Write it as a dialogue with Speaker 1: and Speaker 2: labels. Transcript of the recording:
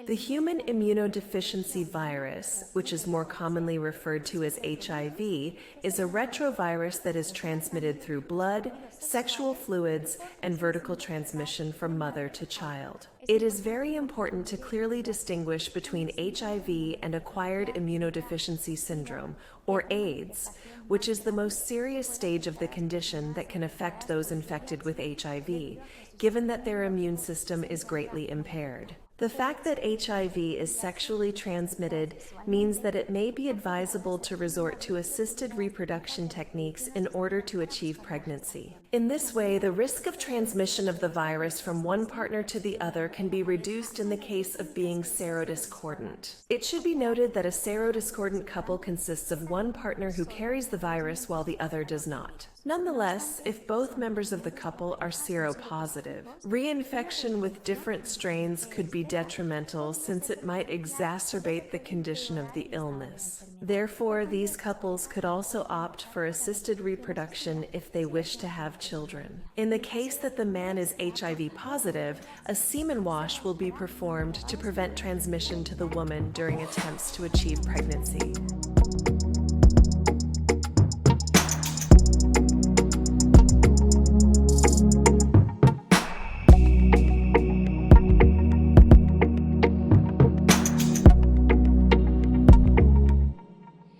Speaker 1: The human immunodeficiency virus, which is more commonly referred to as HIV, is a retrovirus that is transmitted through blood, sexual fluids, and vertical transmission from mother to child. It is very important to clearly distinguish between HIV and acquired immunodeficiency syndrome, or AIDS, which is the most serious stage of the condition that can affect those infected with HIV, given that their immune system is greatly impaired. The fact that HIV is sexually transmitted means that it may be advisable to resort to assisted reproduction techniques in order to achieve pregnancy. In this way, the risk of transmission of the virus from one partner to the other can be reduced in the case of being serodiscordant. It should be noted that a serodiscordant couple consists of one partner who carries the virus while the other does not. Nonetheless, if both members of the couple are seropositive, reinfection with different strains could be detrimental since it might exacerbate the condition of the illness. Therefore, these couples could also opt for assisted reproduction if they wish to have children. In the case that the man is HIV positive, a semen wash will be performed to prevent transmission to the woman during attempts to achieve pregnancy.